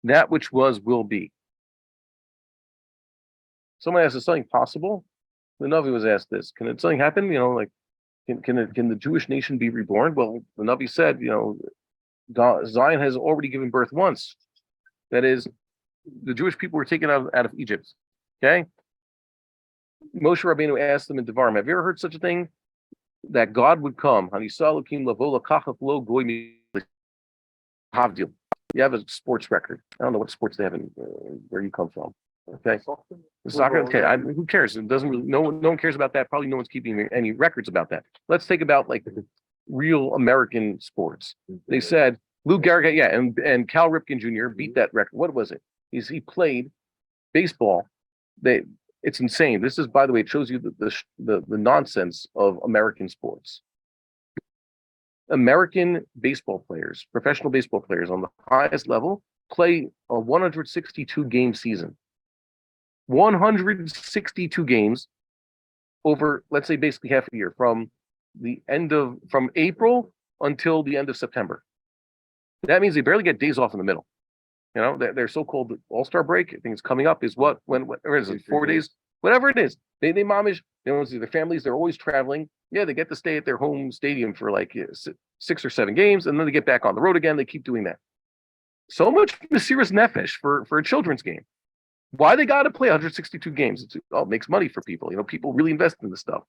that which was will be. Someone asked, is something possible? The Navi was asked this. Can something happen? Like can the Jewish nation be reborn? Well, the Navi said, Zion has already given birth once. That is, the Jewish people were taken out of Egypt. Okay? Moshe Rabbeinu asked them in Devarim, have you ever heard such a thing? That God would come. You have a sports record. I don't know what sports they have in where you come from. Okay, soccer. Okay, who cares? It doesn't really. No one cares about that. Probably no one's keeping any records about that. Let's think about like real American sports. They said Lou Gehrig, yeah, and Cal Ripken Jr. beat that record. What was it? He played baseball. It's insane. This is, by the way, it shows you the nonsense of American sports. American baseball players, professional baseball players on the highest level, play a 162 game season. 162 games over, let's say, basically half a year, from April until the end of September. That means they barely get days off in the middle. Their so-called All-Star break, I think it's coming up, is what is it, 4 days? Whatever it is. They momish, they want to see their families, they're always traveling. Yeah, they get to stay at their home stadium for like 6 or 7 games, and then they get back on the road again. They keep doing that. So much Mesiras Nefesh for a children's game. Why they got to play 162 games? It makes money for people. People really invest in this stuff.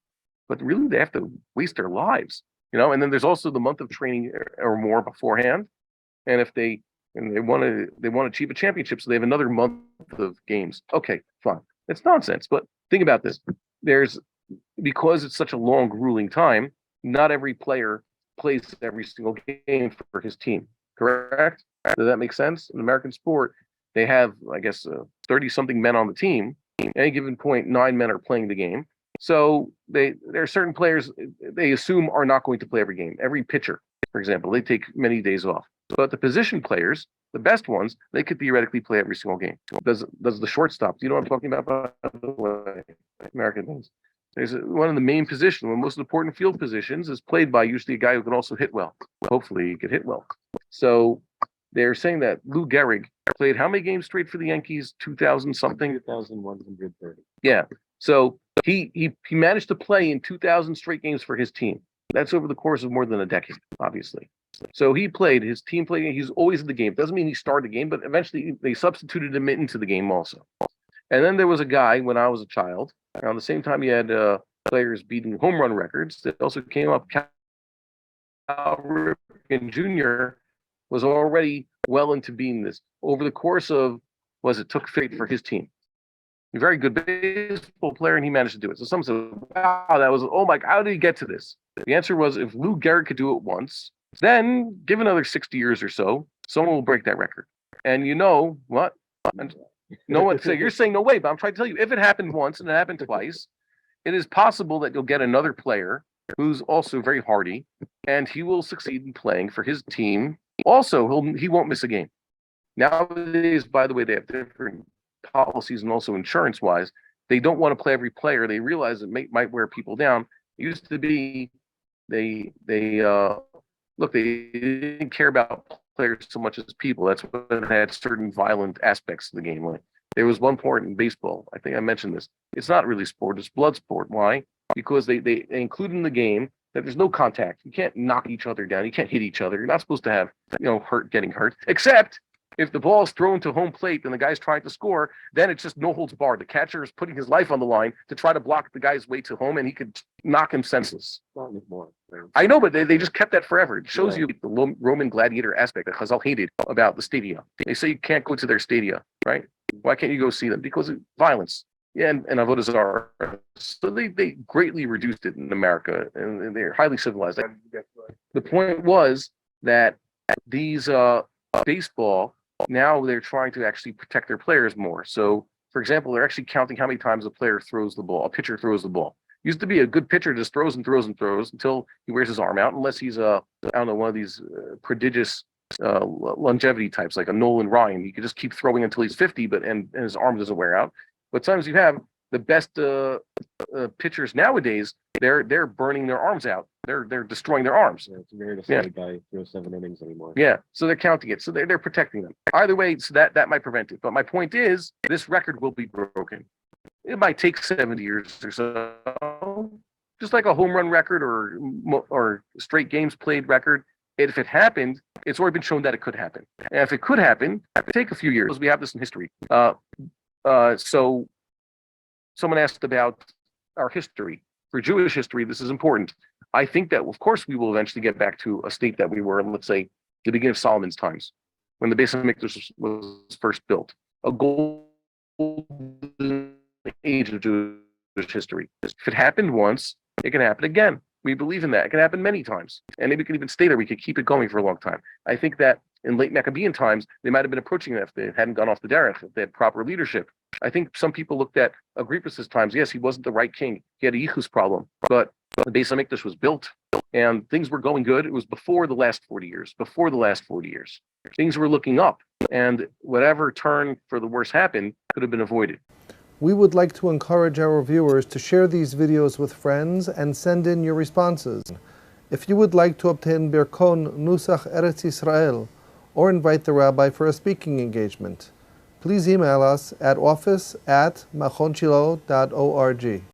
But really, they have to waste their lives. And then there's also the month of training or more beforehand. And if they want to achieve a championship, so they have another month of games. Okay, fine. It's nonsense. But think about this. Because it's such a long, grueling time, not every player plays every single game for his team. Correct? Does that make sense? In American sport, they have, I guess, 30-something men on the team. At any given point, 9 men are playing the game. So there are certain players they assume are not going to play every game. Every pitcher, for example, they take many days off. But the position players, the best ones, they could theoretically play every single game. Does the shortstop? Do you know what I'm talking about? By the way, American things. There's one of the main positions, one of the most important field positions, is played by usually a guy who can also hit well. Hopefully, he could hit well. So they're saying that Lou Gehrig played how many games straight for the Yankees? 2,000 something. 2,130. Yeah. So he managed to play in 2,000 straight games for his team. That's over the course of more than a decade, obviously. So his team played. He's always in the game. Doesn't mean he started the game, but eventually they substituted him into the game also. And then there was a guy when I was a child. Around the same time, he had players beating home run records. That also came up. Cal Ripken Jr. was already well into being this. Over the course of, took fate for his team. A very good baseball player, and he managed to do it. So someone said, wow, oh my God, how did he get to this? The answer was, if Lou Gehrig could do it once, then give another 60 years or so, someone will break that record. And you know what? No one say, you're saying no way, but I'm trying to tell you, if it happened once and it happened twice, it is possible that you'll get another player who's also very hardy, and he will succeed in playing for his team. Also, he won't miss a game. Nowadays, by the way, they have different policies, and also insurance-wise, they don't want to play every player. They realize it might wear people down. It used to be they didn't care about players so much as people. That's when it had certain violent aspects of the game. Like there was one part in baseball, I think I mentioned this. It's not really sport, it's blood sport. Why? Because they include in the game that there's no contact. You can't knock each other down. You can't hit each other. You're not supposed to have, getting hurt. Except if the ball is thrown to home plate and the guy's trying to score, then it's just no holds barred. The catcher is putting his life on the line to try to block the guy's way to home, and he could knock him senseless. Not anymore. I know, but they just kept that forever. It shows you the Roman gladiator aspect that Chazal hated about the stadia. They say you can't go to their stadia, right? Why can't you go see them? Because of violence. Yeah, and Avodah Zarah. So they greatly reduced it in America, and they're highly civilized. The point was that these baseball, now they're trying to actually protect their players more. So, for example, they're actually counting how many times a pitcher throws the ball. Used to be a good pitcher just throws and throws and throws until he wears his arm out, unless he's one of these prodigious longevity types, like a Nolan Ryan. He could just keep throwing until he's 50, and his arm doesn't wear out. But sometimes you have the best pitchers nowadays, they're burning their arms out. They're destroying their arms. Yeah, it's rare to see a guy throw 7 innings anymore. Yeah, so they're counting it. So they're protecting them. Either way, so that might prevent it. But my point is, this record will be broken. It might take 70 years or so, just like a home run record or straight games played record. If it happened, it's already been shown that it could happen. And if it could happen, it could take a few years. We have this in history. So someone asked about our history. For Jewish history, this is important. I think that, of course, we will eventually get back to a state that we were in, let's say, the beginning of Solomon's times, when the Beis Hamikdash was first built. A golden age of Jewish history. If it happened once, it can happen again. We believe in that. It can happen many times. And maybe we could even stay there. We could keep it going for a long time. I think that in late Maccabean times, they might have been approaching that if they hadn't gone off the derech, if they had proper leadership. I think some people looked at Agrippus' times. Yes, he wasn't the right king. He had a yichus problem. But the Beis Hamikdash was built and things were going good. It was before the last 40 years. Things were looking up. And whatever turn for the worse happened could have been avoided. We would like to encourage our viewers to share these videos with friends and send in your responses. If you would like to obtain Birkon Nusach Eretz Yisrael or invite the rabbi for a speaking engagement, please email us at office@machonshilo.org.